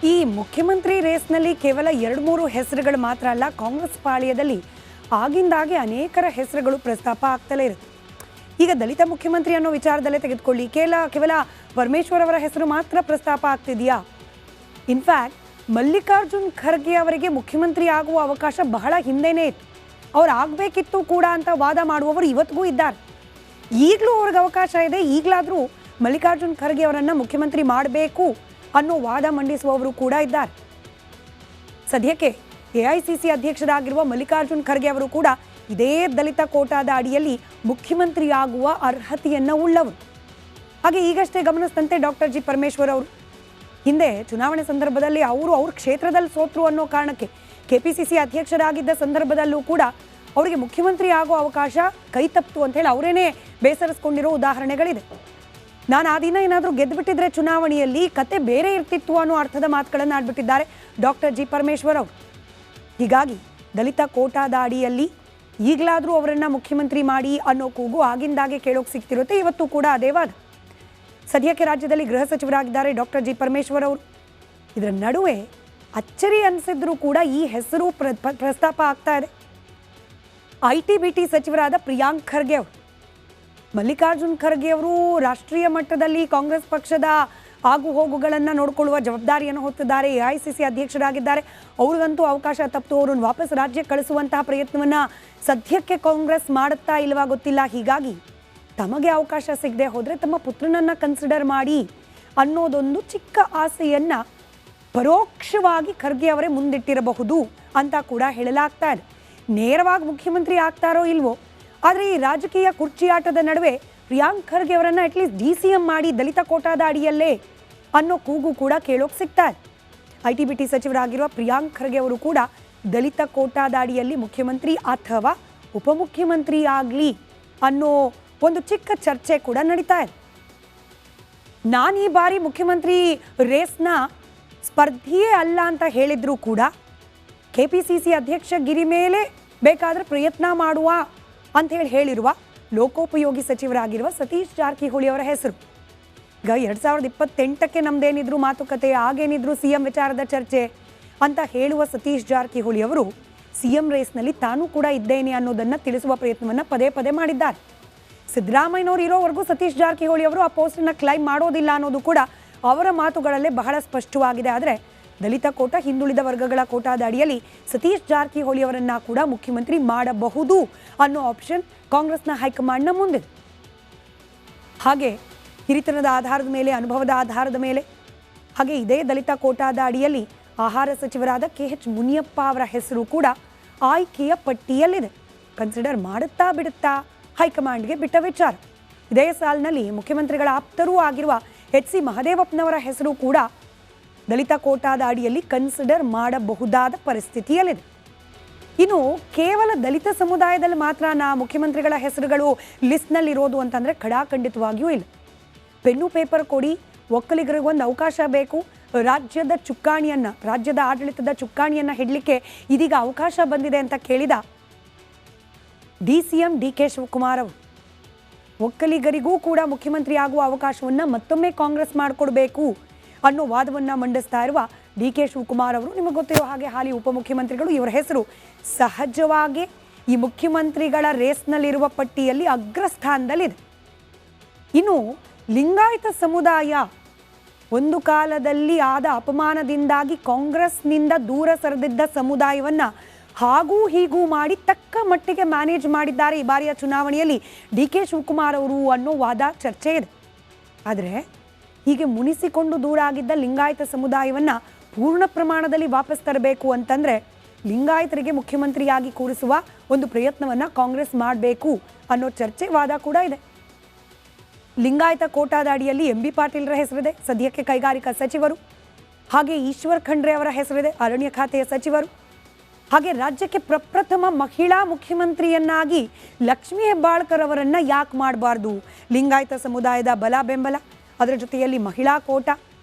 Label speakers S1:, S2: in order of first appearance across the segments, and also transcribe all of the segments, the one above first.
S1: ಈ ಮುಖ್ಯಮಂತ್ರಿ ರೇಸ್ನಲ್ಲಿ ಕೇವಲ 2-3 ಹೆಸರುಗಳು ಮಾತ್ರ ಅಲ್ಲ, ಕಾಂಗ್ರೆಸ್ ಪಾಳ್ಯದಲ್ಲಿ ಆಗಿಂದಾಗೆ ಅನೇಕರ ಹೆಸರುಗಳು ಪ್ರಸ್ತಾಪ ಆಗ್ತಲೇ ಇರುತ್ತೆ. ಈಗ ದಲಿತ ಮುಖ್ಯಮಂತ್ರಿ ಅನ್ನೋ ವಿಚಾರದಲ್ಲೇ ತೆಗೆದುಕೊಳ್ಳಿ, ಕೇವಲ ಪರಮೇಶ್ವರ್ ಅವರ ಹೆಸರು ಮಾತ್ರ ಪ್ರಸ್ತಾಪ ಆಗ್ತಿದೆಯಾ? ಇನ್ಫ್ಯಾಕ್ಟ್ ಮಲ್ಲಿಕಾರ್ಜುನ್ ಖರ್ಗೆ ಅವರಿಗೆ ಮುಖ್ಯಮಂತ್ರಿ ಆಗುವ ಅವಕಾಶ ಬಹಳ ಹಿಂದೆನೇ ಇತ್ತು, ಅವ್ರು ಆಗಬೇಕಿತ್ತು ಕೂಡ ಅಂತ ವಾದ ಮಾಡುವವರು ಇವತ್ತಿಗೂ ಇದ್ದಾರೆ. ಈಗಲೂ ಅವ್ರಿಗೆ ಅವಕಾಶ ಇದೆ, ಈಗಲಾದರೂ ಮಲ್ಲಿಕಾರ್ಜುನ್ ಖರ್ಗೆ ಅವರನ್ನು ಮುಖ್ಯಮಂತ್ರಿ ಮಾಡಬೇಕು ಅನ್ನೋ ವಾದ ಮಂಡಿಸುವವರು ಕೂಡ ಇದ್ದಾರೆ. ಸದ್ಯಕ್ಕೆ AICC ಅಧ್ಯಕ್ಷರಾಗಿರುವ ಮಲ್ಲಿಕಾರ್ಜುನ್ ಖರ್ಗೆ ಅವರು ಕೂಡ ಇದೇ ದಲಿತ ಕೋಟಾದ ಅಡಿಯಲ್ಲಿ ಮುಖ್ಯಮಂತ್ರಿ ಆಗುವ ಅರ್ಹತೆಯನ್ನು ಉಳ್ಳವರು. ಹಾಗೆ ಈಗಷ್ಟೇ ಗಮನಿಸಿದಂತೆ ಡಾಕ್ಟರ್ ಜಿ ಪರಮೇಶ್ವರ್ ಅವರು ಹಿಂದೆ ಚುನಾವಣೆ ಸಂದರ್ಭದಲ್ಲಿ ಅವ್ರ ಕ್ಷೇತ್ರದಲ್ಲಿ ಸೋತ್ರು ಅನ್ನೋ ಕಾರಣಕ್ಕೆ KPCC ಅಧ್ಯಕ್ಷರಾಗಿದ್ದ ಸಂದರ್ಭದಲ್ಲೂ ಕೂಡ ಅವರಿಗೆ ಮುಖ್ಯಮಂತ್ರಿ ಆಗೋ ಅವಕಾಶ ಕೈ ತಪ್ಪಿತು ಅಂತ ಹೇಳಿ ಅವರೇನೇ ಬೇಸರಿಸ್ಕೊಂಡಿರೋ ಉದಾಹರಣೆಗಳಿದೆ. ನಾನು ಆ ದಿನ ಏನಾದರೂ ಗೆದ್ದುಬಿಟ್ಟಿದ್ರೆ ಚುನಾವಣೆಯಲ್ಲಿ ಕತೆ ಬೇರೆ ಇರ್ತಿತ್ತು ಅನ್ನೋ ಅರ್ಥದ ಮಾತುಗಳನ್ನು ಆಡ್ಬಿಟ್ಟಿದ್ದಾರೆ ಡಾಕ್ಟರ್ ಜಿ ಪರಮೇಶ್ವರ್ ಅವರು. ಹೀಗಾಗಿ ದಲಿತ ಕೋಟಾದ ಅಡಿಯಲ್ಲಿ ಈಗಲಾದರೂ ಅವರನ್ನು ಮುಖ್ಯಮಂತ್ರಿ ಮಾಡಿ ಅನ್ನೋ ಕೂಗು ಆಗಿಂದಾಗೆ ಕೇಳೋಕೆ ಸಿಗ್ತಿರುತ್ತೆ. ಇವತ್ತು ಕೂಡ ಅದೇ ವಾದ. ಸದ್ಯಕ್ಕೆ ರಾಜ್ಯದಲ್ಲಿ ಗೃಹ ಸಚಿವರಾಗಿದ್ದಾರೆ ಡಾಕ್ಟರ್ ಜಿ ಪರಮೇಶ್ವರ್ ಅವರು. ಇದರ ನಡುವೆ ಅಚ್ಚರಿ ಅನಿಸಿದ್ರೂ ಕೂಡ ಈ ಹೆಸರು ಪ್ರಸ್ತಾಪ ಆಗ್ತಾ ಇದೆ. IT-BT ಸಚಿವರಾದ ಪ್ರಿಯಾಂಕ್ ಖರ್ಗೆ ಅವರು, ಮಲ್ಲಿಕಾರ್ಜುನ್ ಖರ್ಗೆ ಅವರು ರಾಷ್ಟ್ರೀಯ ಮಟ್ಟದಲ್ಲಿ ಕಾಂಗ್ರೆಸ್ ಪಕ್ಷದ ಆಗು ಹೋಗುಗಳನ್ನು ನೋಡಿಕೊಳ್ಳುವ ಜವಾಬ್ದಾರಿಯನ್ನು ಹೊತ್ತಿದ್ದಾರೆ. AICC ಅಧ್ಯಕ್ಷರಾಗಿದ್ದಾರೆ. ಅವ್ರಿಗಂತೂ ಅವಕಾಶ ತಪ್ಪಿತು, ಅವ್ರನ್ನ ವಾಪಸ್ ರಾಜ್ಯಕ್ಕೆ ಕಳಿಸುವಂತಹ ಪ್ರಯತ್ನವನ್ನು ಸದ್ಯಕ್ಕೆ ಕಾಂಗ್ರೆಸ್ ಮಾಡುತ್ತಾ ಇಲ್ವಾ ಗೊತ್ತಿಲ್ಲ. ಹೀಗಾಗಿ ತಮಗೆ ಅವಕಾಶ ಸಿಗದೆ ಹೋದರೆ ತಮ್ಮ ಪುತ್ರನನ್ನು ಕನ್ಸಿಡರ್ ಮಾಡಿ ಅನ್ನೋದೊಂದು ಚಿಕ್ಕ ಆಸೆಯನ್ನು ಪರೋಕ್ಷವಾಗಿ ಖರ್ಗೆ ಅವರೇ ಮುಂದಿಟ್ಟಿರಬಹುದು ಅಂತ ಕೂಡ ಹೇಳಲಾಗ್ತಾ ಇದೆ. ನೇರವಾಗಿ ಮುಖ್ಯಮಂತ್ರಿ ಆಗ್ತಾರೋ ಇಲ್ವೋ, ಆದರೆ ಈ ರಾಜಕೀಯ ಕುರ್ಚಿಯಾಟದ ನಡುವೆ ಪ್ರಿಯಾಂಕ್ ಖರ್ಗೆ ಅವರನ್ನು ಅಟ್ಲೀಸ್ಟ್ DCM ಮಾಡಿ ದಲಿತ ಕೋಟಾದ ಅಡಿಯಲ್ಲೇ ಅನ್ನೋ ಕೂಗು ಕೂಡ ಕೇಳೋಕೆ ಸಿಗ್ತಾ ಇದೆ. IT-BT ಸಚಿವರಾಗಿರುವ ಪ್ರಿಯಾಂಕ್ ಖರ್ಗೆ ಅವರು ಕೂಡ ದಲಿತ ಕೋಟಾದ ಅಡಿಯಲ್ಲಿ ಮುಖ್ಯಮಂತ್ರಿ ಅಥವಾ ಉಪಮುಖ್ಯಮಂತ್ರಿ ಆಗಲಿ ಅನ್ನೋ ಒಂದು ಚಿಕ್ಕ ಚರ್ಚೆ ಕೂಡ ನಡೀತಾ ಇದೆ. ನಾನು ಈ ಬಾರಿ ಮುಖ್ಯಮಂತ್ರಿ ರೇಸ್ನ ಸ್ಪರ್ಧಿಯೇ ಅಲ್ಲ ಅಂತ ಹೇಳಿದ್ರು ಕೂಡ KPCC ಅಧ್ಯಕ್ಷ ಗಿರಿ ಮೇಲೆ ಬೇಕಾದರೆ ಪ್ರಯತ್ನ ಮಾಡುವ ಅಂತ ಹೇಳಿರುವ ಲೋಕೋಪಯೋಗಿ ಸಚಿವರಾಗಿರುವ ಸತೀಶ್ ಜಾರಕಿಹೊಳಿ ಅವರ ಹೆಸರು ಈಗ 2028ಕ್ಕೆ ನಮ್ದೇನಿದ್ರು ಮಾತುಕತೆ, ಆಗೇನಿದ್ರು CM ವಿಚಾರದ ಚರ್ಚೆ ಅಂತ ಹೇಳುವ ಸತೀಶ್ ಜಾರಕಿಹೊಳಿ ಅವರು CM ರೇಸ್ನಲ್ಲಿ ತಾನೂ ಕೂಡ ಇದ್ದೇನೆ ಅನ್ನೋದನ್ನು ತಿಳಿಸುವ ಪ್ರಯತ್ನವನ್ನು ಪದೇ ಪದೇ ಮಾಡಿದ್ದಾರೆ. ಸಿದ್ದರಾಮಯ್ಯನವರು ಇರೋವರೆಗೂ ಸತೀಶ್ ಜಾರಕಿಹೊಳಿ ಅವರು ಆ ಪೋಸ್ಟನ್ನು ಕ್ಲೈಮ್ ಮಾಡೋದಿಲ್ಲ ಅನ್ನೋದು ಕೂಡ ಅವರ ಮಾತುಗಳಲ್ಲೇ ಬಹಳ ಸ್ಪಷ್ಟವಾಗಿದೆ. ಆದರೆ ದಲಿತ ಕೋಟ, ಹಿಂದುಳಿದ ವರ್ಗಗಳ ಕೋಟಾದ ಅಡಿಯಲ್ಲಿ ಸತೀಶ್ ಜಾರಕಿಹೊಳಿ ಅವರನ್ನ ಕೂಡ ಮುಖ್ಯಮಂತ್ರಿ ಮಾಡಬಹುದು ಅನ್ನೋ ಆಪ್ಷನ್ ಕಾಂಗ್ರೆಸ್ನ ಹೈಕಮಾಂಡ್ನ ಮುಂದಿದೆ. ಹಾಗೆ ಹಿರಿತನದ ಆಧಾರದ ಮೇಲೆ, ಅನುಭವದ ಆಧಾರದ ಮೇಲೆ, ಹಾಗೆ ಇದೇ ದಲಿತ ಕೋಟಾದ ಅಡಿಯಲ್ಲಿ ಆಹಾರ ಸಚಿವರಾದ KH ಮುನಿಯಪ್ಪ ಅವರ ಹೆಸರು ಕೂಡ ಆಯ್ಕೆಯ ಪಟ್ಟಿಯಲ್ಲಿದೆ. ಕನ್ಸಿಡರ್ ಮಾಡುತ್ತಾ ಬಿಡುತ್ತಾ ಹೈಕಮಾಂಡ್ಗೆ ಬಿಟ್ಟ ವಿಚಾರ. ಇದೇ ಸಾಲಿನಲ್ಲಿ ಮುಖ್ಯಮಂತ್ರಿಗಳ ಆಪ್ತರೂ ಆಗಿರುವ HC ಮಹದೇವಪ್ಪನವರ ಹೆಸರು ಕೂಡ ದಲಿತ ಕೋಟಾದ ಅಡಿಯಲ್ಲಿ ಕನ್ಸಿಡರ್ ಮಾಡಬಹುದಾದ ಪರಿಸ್ಥಿತಿಯಲ್ಲಿದೆ. ಇನ್ನು ಕೇವಲ ದಲಿತ ಸಮುದಾಯದಲ್ಲಿ ಮಾತ್ರ ಮುಖ್ಯಮಂತ್ರಿಗಳ ಹೆಸರುಗಳು ಲಿಸ್ಟ್ನಲ್ಲಿರೋದು ಅಂತಂದರೆ ಖಡಾಖಂಡಿತವಾಗಿಯೂ ಇಲ್ಲ. ಪೆನ್ನು ಪೇಪರ್ ಕೊಡಿ, ಒಕ್ಕಲಿಗರಿಗೆ ಒಂದು ಅವಕಾಶ ಬೇಕು, ರಾಜ್ಯದ ಆಡಳಿತದ ಚುಕ್ಕಾಣಿಯನ್ನು ಹಿಡಲಿಕ್ಕೆ ಇದೀಗ ಅವಕಾಶ ಬಂದಿದೆ ಅಂತ ಕೇಳಿದ DCM DK ಶಿವಕುಮಾರ್ ಅವರು ಒಕ್ಕಲಿಗರಿಗೂ ಕೂಡ ಮುಖ್ಯಮಂತ್ರಿ ಆಗುವ ಅವಕಾಶವನ್ನು ಮತ್ತೊಮ್ಮೆ ಕಾಂಗ್ರೆಸ್ ಮಾಡಿಕೊಡ್ಬೇಕು ಅನ್ನೋ ವಾದವನ್ನು ಮಂಡಿಸ್ತಾ ಇರುವ DK ಶಿವಕುಮಾರ್ ಅವರು, ನಿಮಗೆ ಗೊತ್ತಿರೋ ಹಾಗೆ ಹಾಲಿ ಉಪಮುಖ್ಯಮಂತ್ರಿಗಳು, ಇವರ ಹೆಸರು ಸಹಜವಾಗಿ ಈ ಮುಖ್ಯಮಂತ್ರಿಗಳ ರೇಸ್ನಲ್ಲಿರುವ ಪಟ್ಟಿಯಲ್ಲಿ ಅಗ್ರಸ್ಥಾನದಲ್ಲಿದೆ. ಇನ್ನು ಲಿಂಗಾಯತ ಸಮುದಾಯ ಒಂದು ಕಾಲದಲ್ಲಿ ಆದ ಅಪಮಾನದಿಂದಾಗಿ ಕಾಂಗ್ರೆಸ್ನಿಂದ ದೂರ ಸರಿದಿದ್ದ ಸಮುದಾಯವನ್ನು ಹಾಗೂ ಹೀಗೂ ಮಾಡಿ ತಕ್ಕ ಮಟ್ಟಿಗೆ ಮ್ಯಾನೇಜ್ ಮಾಡಿದ್ದಾರೆ ಈ ಬಾರಿಯ ಚುನಾವಣೆಯಲ್ಲಿ DK ಶಿವಕುಮಾರ್ ಅವರು ಅನ್ನೋ ವಾದ, ಚರ್ಚೆ ಇದೆ. ಆದರೆ ಹೀಗೆ ಮುನಿಸಿಕೊಂಡು ದೂರ ಆಗಿದ್ದ ಲಿಂಗಾಯತ ಸಮುದಾಯವನ್ನು ಪೂರ್ಣ ಪ್ರಮಾಣದಲ್ಲಿ ವಾಪಸ್ ತರಬೇಕು ಅಂತಂದರೆ ಲಿಂಗಾಯತರಿಗೆ ಮುಖ್ಯಮಂತ್ರಿಯಾಗಿ ಕೂರಿಸುವ ಒಂದು ಪ್ರಯತ್ನವನ್ನು ಕಾಂಗ್ರೆಸ್ ಮಾಡಬೇಕು ಅನ್ನೋ ಚರ್ಚೆ, ವಾದ ಕೂಡ ಇದೆ. ಲಿಂಗಾಯತ ಕೋಟಾದ ಅಡಿಯಲ್ಲಿ MB ಪಾಟೀಲ್ರ ಹೆಸರಿದೆ, ಸದ್ಯಕ್ಕೆ ಕೈಗಾರಿಕಾ ಸಚಿವರು. ಹಾಗೆ ಈಶ್ವರ್ ಖಂಡ್ರೆ ಅವರ ಹೆಸರಿದೆ, ಅರಣ್ಯ ಖಾತೆಯ ಸಚಿವರು. ಹಾಗೆ ರಾಜ್ಯಕ್ಕೆ ಪ್ರಪ್ರಥಮ ಮಹಿಳಾ ಮುಖ್ಯಮಂತ್ರಿಯನ್ನಾಗಿ ಲಕ್ಷ್ಮೀ ಹೆಬ್ಬಾಳ್ಕರ್ ಅವರನ್ನು ಯಾಕೆ ಮಾಡಬಾರ್ದು? ಲಿಂಗಾಯತ ಸಮುದಾಯದ ಬಲ ಬೆಂಬಲ, ಅದರ ಜೊತೆಯಲ್ಲಿ ಮಹಿಳಾ ಕೋಟ,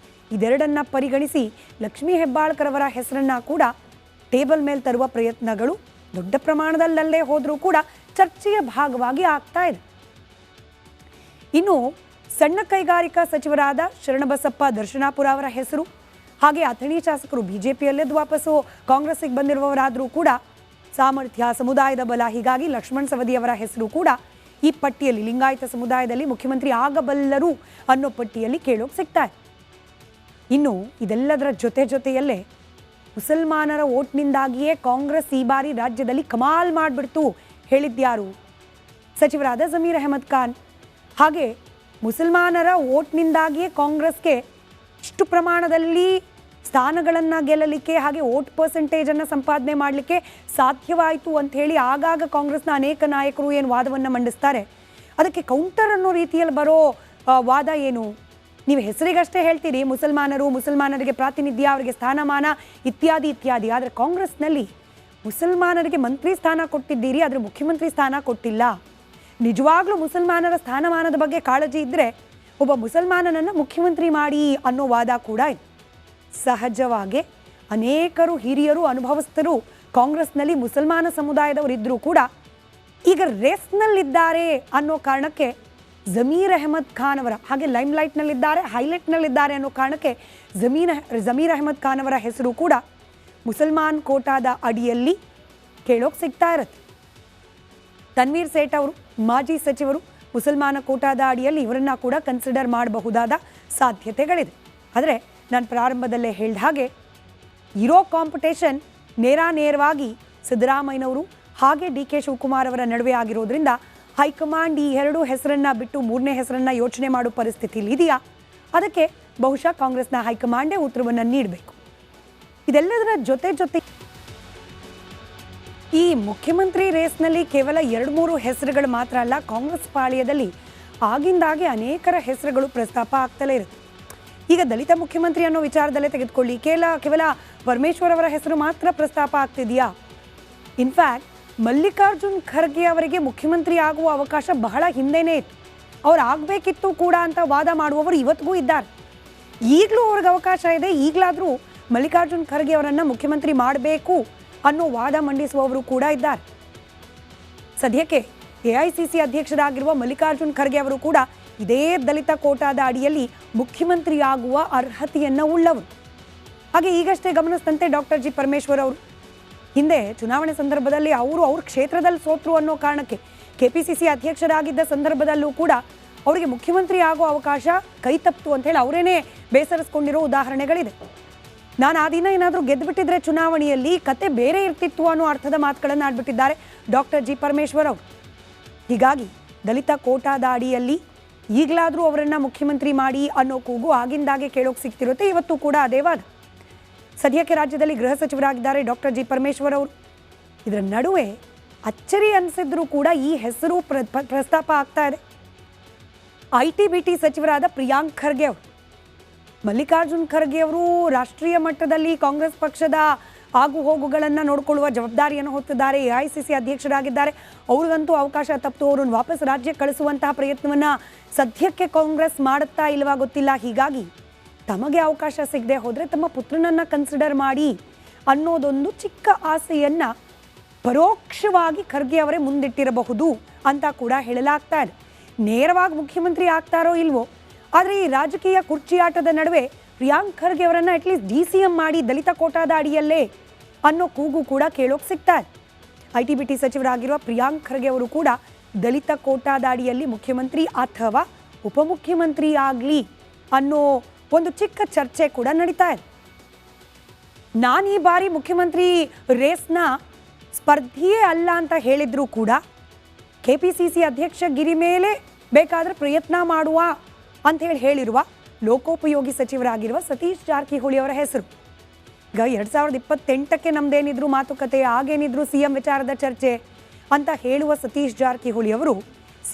S1: ಇದೆರಡನ್ನು ಪರಿಗಣಿಸಿ ಲಕ್ಷ್ಮೀ ಹೆಬ್ಬಾಳ್ಕರ್ ಅವರ ಹೆಸರನ್ನು ಕೂಡ ಟೇಬಲ್ ಮೇಲೆ ತರುವ ಪ್ರಯತ್ನಗಳು ದೊಡ್ಡ ಪ್ರಮಾಣದಲ್ಲೇ ಹೋದರೂ ಕೂಡ ಚರ್ಚೆಯ ಭಾಗವಾಗಿ ಆಗ್ತಾ ಇದೆ. ಇನ್ನು ಸಣ್ಣ ಕೈಗಾರಿಕಾ ಸಚಿವರಾದ ಶರಣಬಸಪ್ಪ ದರ್ಶನಾಪುರ ಅವರ ಹೆಸರು, ಹಾಗೆ ಅಥಣಿ ಶಾಸಕರು ಬಿಜೆಪಿಯಲ್ಲೆದ್ದು ವಾಪಸ್ಸು ಕಾಂಗ್ರೆಸ್ಸಿಗೆ ಬಂದಿರುವವರಾದರೂ ಕೂಡ ಸಾಮರ್ಥ್ಯ, ಸಮುದಾಯದ ಬಲ, ಹೀಗಾಗಿ ಲಕ್ಷ್ಮಣ್ ಸವದಿಯವರ ಹೆಸರು ಕೂಡ ಈ ಪಟ್ಟಿಯಲ್ಲಿ ಲಿಂಗಾಯತ ಸಮುದಾಯದಲ್ಲಿ ಮುಖ್ಯಮಂತ್ರಿ ಆಗಬಲ್ಲರು ಅನ್ನೋ ಪಟ್ಟಿಯಲ್ಲಿ ಕೇಳೋಕೆ ಸಿಗ್ತಾ ಇದೆ. ಇನ್ನು ಇದೆಲ್ಲದರ ಜೊತೆಯಲ್ಲೇ ಮುಸಲ್ಮಾನರ ಓಟ್ನಿಂದಾಗಿಯೇ ಕಾಂಗ್ರೆಸ್ ಈ ಬಾರಿ ರಾಜ್ಯದಲ್ಲಿ ಕಮಾಲ್ ಮಾಡಿಬಿಡ್ತು ಹೇಳಿದ್ಯಾರು? ಸಚಿವರಾದ ಜಮೀರ್ ಅಹಮದ್ ಖಾನ್. ಹಾಗೆ ಮುಸಲ್ಮಾನರ ಓಟ್ನಿಂದಾಗಿಯೇ ಕಾಂಗ್ರೆಸ್ಗೆ ಇಷ್ಟು ಪ್ರಮಾಣದಲ್ಲಿ ಸ್ಥಾನಗಳನ್ನು ಗೆಲ್ಲಲಿಕ್ಕೆ ಹಾಗೆ ವೋಟ್ ಪರ್ಸೆಂಟೇಜನ್ನು ಸಂಪಾದನೆ ಮಾಡಲಿಕ್ಕೆ ಸಾಧ್ಯವಾಯಿತು ಅಂತ ಹೇಳಿ ಆಗಾಗ ಕಾಂಗ್ರೆಸ್ನ ಅನೇಕ ನಾಯಕರು ಏನು ವಾದವನ್ನು ಮಂಡಿಸ್ತಾರೆ, ಅದಕ್ಕೆ ಕೌಂಟರ್ ಅನ್ನೋ ರೀತಿಯಲ್ಲಿ ಬರೋ ವಾದ ಏನು? ನೀವು ಹೆಸರಿಗಷ್ಟೇ ಹೇಳ್ತೀರಿ ಮುಸಲ್ಮಾನರಿಗೆ ಪ್ರಾತಿನಿಧ್ಯ, ಅವರಿಗೆ ಸ್ಥಾನಮಾನ ಇತ್ಯಾದಿ. ಆದರೆ ಕಾಂಗ್ರೆಸ್ನಲ್ಲಿ ಮುಸಲ್ಮಾನರಿಗೆ ಮಂತ್ರಿ ಸ್ಥಾನ ಕೊಟ್ಟಿದ್ದೀರಿ, ಆದರೆ ಮುಖ್ಯಮಂತ್ರಿ ಸ್ಥಾನ ಕೊಟ್ಟಿಲ್ಲ. ನಿಜವಾಗ್ಲೂ ಮುಸಲ್ಮಾನರ ಸ್ಥಾನಮಾನದ ಬಗ್ಗೆ ಕಾಳಜಿ ಇದ್ದರೆ ಒಬ್ಬ ಮುಸಲ್ಮಾನನನ್ನು ಮುಖ್ಯಮಂತ್ರಿ ಮಾಡಿ ಅನ್ನೋ ವಾದ ಕೂಡ ಇದೆ. ಸಹಜವಾಗಿ ಅನೇಕರು ಹಿರಿಯರು, ಅನುಭವಸ್ಥರು ಕಾಂಗ್ರೆಸ್ನಲ್ಲಿ ಮುಸಲ್ಮಾನ ಸಮುದಾಯದವರಿದ್ದರೂ ಕೂಡ ಈಗ ರೇಸ್ನಲ್ಲಿದ್ದಾರೆ ಅನ್ನೋ ಕಾರಣಕ್ಕೆ ಜಮೀರ್ ಅಹಮದ್ ಖಾನ್ ಅವರ, ಹಾಗೆ ಲೈಮ್ಲೈಟ್ನಲ್ಲಿದ್ದಾರೆ, ಹೈಲೈಟ್ನಲ್ಲಿದ್ದಾರೆ ಅನ್ನೋ ಕಾರಣಕ್ಕೆ ಜಮೀರ್ ಅಹಮದ್ ಖಾನ್ ಅವರ ಹೆಸರು ಕೂಡ ಮುಸಲ್ಮಾನ್ ಕೋಟಾದ ಅಡಿಯಲ್ಲಿ ಕೇಳೋಕೆ ಸಿಗ್ತಾ ಇರುತ್ತೆ. ತನ್ವೀರ್ ಸೇಠ್ ಅವರು ಮಾಜಿ ಸಚಿವರು, ಮುಸಲ್ಮಾನ ಕೋಟಾದ ಅಡಿಯಲ್ಲಿ ಇವರನ್ನ ಕೂಡ ಕನ್ಸಿಡರ್ ಮಾಡಬಹುದಾದ ಸಾಧ್ಯತೆಗಳಿದೆ. ಆದರೆ ನಾನು ಪ್ರಾರಂಭದಲ್ಲೇ ಹೇಳಿದ ಹಾಗೆ ಇರೋ ಕಾಂಪಿಟೇಷನ್ ನೇರವಾಗಿ ಸಿದ್ದರಾಮಯ್ಯನವರು ಹಾಗೆ ಡಿ ಕೆ ಶಿವಕುಮಾರ್ ಅವರ ನಡುವೆ ಆಗಿರೋದ್ರಿಂದ ಹೈಕಮಾಂಡ್ ಈ ಎರಡು ಹೆಸರನ್ನು ಬಿಟ್ಟು ಮೂರನೇ ಹೆಸರನ್ನು ಯೋಚನೆ ಮಾಡೋ ಪರಿಸ್ಥಿತಿಯಲ್ಲಿ ಇದೆಯಾ? ಅದಕ್ಕೆ ಬಹುಶಃ ಕಾಂಗ್ರೆಸ್ನ ಹೈಕಮಾಂಡೇ ಉತ್ತರವನ್ನು ನೀಡಬೇಕು. ಇದೆಲ್ಲದರ ಜೊತೆ ಈ ಮುಖ್ಯಮಂತ್ರಿ ರೇಸ್ನಲ್ಲಿ ಕೇವಲ 2-3 ಹೆಸರುಗಳು ಮಾತ್ರ ಅಲ್ಲ, ಕಾಂಗ್ರೆಸ್ ಪಾಳ್ಯದಲ್ಲಿ ಆಗಿಂದಾಗೆ ಅನೇಕರ ಹೆಸರುಗಳು ಪ್ರಸ್ತಾಪ ಆಗ್ತಲೇ ಇರುತ್ತೆ. ಈಗ ದಲಿತ ಮುಖ್ಯಮಂತ್ರಿ ಅನ್ನೋ ವಿಚಾರದಲ್ಲೇ ತೆಗೆದುಕೊಳ್ಳಿ, ಕೇವಲ ಪರಮೇಶ್ವರ್ ಅವರ ಹೆಸರು ಮಾತ್ರ ಪ್ರಸ್ತಾಪ ಆಗ್ತಿದೆಯಾ? ಇನ್ಫ್ಯಾಕ್ಟ್ ಮಲ್ಲಿಕಾರ್ಜುನ್ ಖರ್ಗೆ ಅವರಿಗೆ ಮುಖ್ಯಮಂತ್ರಿ ಆಗುವ ಅವಕಾಶ ಬಹಳ ಹಿಂದೆನೇ ಇತ್ತು, ಅವ್ರು ಆಗಬೇಕಿತ್ತು ಕೂಡ ಅಂತ ವಾದ ಮಾಡುವವರು ಇವತ್ತಿಗೂ ಇದ್ದಾರೆ. ಈಗಲೂ ಅವ್ರಿಗೆ ಅವಕಾಶ ಇದೆ, ಈಗಲಾದರೂ ಮಲ್ಲಿಕಾರ್ಜುನ್ ಖರ್ಗೆ ಅವರನ್ನು ಮುಖ್ಯಮಂತ್ರಿ ಮಾಡಬೇಕು ಅನ್ನೋ ವಾದ ಮಂಡಿಸುವವರು ಕೂಡ ಇದ್ದಾರೆ. ಸದ್ಯಕ್ಕೆ ಎಐಸಿಸಿ ಅಧ್ಯಕ್ಷರಾಗಿರುವ ಮಲ್ಲಿಕಾರ್ಜುನ್ ಖರ್ಗೆ ಅವರು ಕೂಡ ಇದೇ ದಲಿತ ಕೋಟಾದ ಅಡಿಯಲ್ಲಿ ಮುಖ್ಯಮಂತ್ರಿ ಆಗುವ ಅರ್ಹತೆಯನ್ನು ಉಳ್ಳವರು. ಹಾಗೆ ಈಗಷ್ಟೇ ಗಮನಿಸಿದಂತೆ ಡಾಕ್ಟರ್ ಜಿ ಪರಮೇಶ್ವರ್ ಅವರು ಹಿಂದೆ ಚುನಾವಣೆ ಸಂದರ್ಭದಲ್ಲಿ ಅವ್ರ ಕ್ಷೇತ್ರದಲ್ಲಿ ಸೋತ್ರು ಅನ್ನೋ ಕಾರಣಕ್ಕೆ ಕೆಪಿಸಿಸಿ ಅಧ್ಯಕ್ಷರಾಗಿದ್ದ ಸಂದರ್ಭದಲ್ಲೂ ಕೂಡ ಅವರಿಗೆ ಮುಖ್ಯಮಂತ್ರಿ ಆಗೋ ಅವಕಾಶ ಕೈತಪ್ತು ಅಂತ ಹೇಳಿ ಅವರೇನೇ ಬೇಸರಿಸ್ಕೊಂಡಿರೋ ಉದಾಹರಣೆಗಳಿದೆ. ನಾನು ಆ ದಿನ ಏನಾದರೂ ಗೆದ್ದುಬಿಟ್ಟಿದ್ರೆ ಚುನಾವಣೆಯಲ್ಲಿ ಕತೆ ಬೇರೆ ಇರ್ತಿತ್ತು ಅನ್ನೋ ಅರ್ಥದ ಮಾತುಗಳನ್ನು ಆಡ್ಬಿಟ್ಟಿದ್ದಾರೆ ಡಾಕ್ಟರ್ ಜಿ ಪರಮೇಶ್ವರ್ ಅವರು. ಹೀಗಾಗಿ ದಲಿತ ಕೋಟಾದ ಅಡಿಯಲ್ಲಿ ಈಗಲಾದರೂ ಅವರನ್ನು ಮುಖ್ಯಮಂತ್ರಿ ಮಾಡಿ ಅನ್ನೋ ಕೂಗು ಆಗಿಂದಾಗೆ ಕೇಳೋಕೆ ಸಿಗ್ತಿರುತ್ತೆ. ಇವತ್ತು ಕೂಡ ಅದೇ ವಾದ. ಸದ್ಯಕ್ಕೆ ರಾಜ್ಯದಲ್ಲಿ ಗೃಹ ಸಚಿವರಾಗಿದ್ದಾರೆ ಡಾಕ್ಟರ್ ಜಿ ಪರಮೇಶ್ವರ್ ಅವರು. ಇದರ ನಡುವೆ ಅಚ್ಚರಿ ಅನಿಸಿದ್ರೂ ಕೂಡ ಈ ಹೆಸರು ಪ್ರಸ್ತಾಪ ಆಗ್ತಾ ಇದೆ. IT-BT ಸಚಿವರಾದ ಪ್ರಿಯಾಂಕ್ ಖರ್ಗೆ ಅವರು, ಮಲ್ಲಿಕಾರ್ಜುನ್ ಖರ್ಗೆ ಅವರು ರಾಷ್ಟ್ರೀಯ ಮಟ್ಟದಲ್ಲಿ ಕಾಂಗ್ರೆಸ್ ಪಕ್ಷದ ಆಗು ಹೋಗುಗಳನ್ನು ನೋಡಿಕೊಳ್ಳುವ ಜವಾಬ್ದಾರಿಯನ್ನು ಹೊತ್ತಿದ್ದಾರೆ. ಎಐಸಿಸಿ ಅಧ್ಯಕ್ಷರಾಗಿದ್ದಾರೆ. ಅವ್ರಿಗಂತೂ ಅವಕಾಶ ತಪ್ಪು, ಅವರನ್ನು ವಾಪಸ್ ರಾಜ್ಯಕ್ಕೆ ಕಳಿಸುವಂತಹ ಪ್ರಯತ್ನವನ್ನು ಸದ್ಯಕ್ಕೆ ಕಾಂಗ್ರೆಸ್ ಮಾಡುತ್ತಾ ಇಲ್ಲವಾ ಗೊತ್ತಿಲ್ಲ. ಹೀಗಾಗಿ ತಮಗೆ ಅವಕಾಶ ಸಿಗದೆ ಹೋದರೆ ತಮ್ಮ ಪುತ್ರನನ್ನು ಕನ್ಸಿಡರ್ ಮಾಡಿ ಅನ್ನೋದೊಂದು ಚಿಕ್ಕ ಆಸೆಯನ್ನು ಪರೋಕ್ಷವಾಗಿ ಖರ್ಗೆ ಅವರೇ ಮುಂದಿಟ್ಟಿರಬಹುದು ಅಂತ ಕೂಡ ಹೇಳಲಾಗ್ತಾ ಇದೆ. ನೇರವಾಗಿ ಮುಖ್ಯಮಂತ್ರಿ ಆಗ್ತಾರೋ ಇಲ್ವೋ, ಆದರೆ ಈ ರಾಜಕೀಯ ಕುರ್ಚಿಯಾಟದ ನಡುವೆ ಪ್ರಿಯಾಂಕ್ ಖರ್ಗೆ ಅವರನ್ನು ಅಟ್ಲೀಸ್ಟ್ DCM ಮಾಡಿ ದಲಿತ ಕೋಟಾದ ಅಡಿಯಲ್ಲೇ ಅನ್ನೋ ಕೂಗು ಕೂಡ ಕೇಳೋಕೆ ಸಿಗ್ತಾ ಇದೆ. IT-BT ಸಚಿವರಾಗಿರುವ ಪ್ರಿಯಾಂಕ್ ಖರ್ಗೆ ಅವರು ಕೂಡ ದಲಿತ ಕೋಟಾದ ಅಡಿಯಲ್ಲಿ ಮುಖ್ಯಮಂತ್ರಿ ಅಥವಾ ಉಪಮುಖ್ಯಮಂತ್ರಿ ಆಗಲಿ ಅನ್ನೋ ಒಂದು ಚಿಕ್ಕ ಚರ್ಚೆ ಕೂಡ ನಡೀತಾ ಇದೆ. ನಾನು ಈ ಬಾರಿ ಮುಖ್ಯಮಂತ್ರಿ ರೇಸ್ನ ಸ್ಪರ್ಧಿಯೇ ಅಲ್ಲ ಅಂತ ಹೇಳಿದ್ರು ಕೂಡ KPCC ಅಧ್ಯಕ್ಷ ಗಿರಿ ಮೇಲೆ ಬೇಕಾದರೆ ಪ್ರಯತ್ನ ಮಾಡುವ ಅಂತ ಹೇಳಿರುವ ಲೋಕೋಪಯೋಗಿ ಸಚಿವರಾಗಿರುವ ಸತೀಶ್ ಜಾರಕಿಹೊಳಿ ಅವರ ಹೆಸರು ಈಗ 2028ಕ್ಕೆ ನಮ್ದೇನಿದ್ರು ಮಾತುಕತೆ, ಆಗೇನಿದ್ರು CM ವಿಚಾರದ ಚರ್ಚೆ ಅಂತ ಹೇಳುವ ಸತೀಶ್ ಜಾರಕಿಹೊಳಿ ಅವರು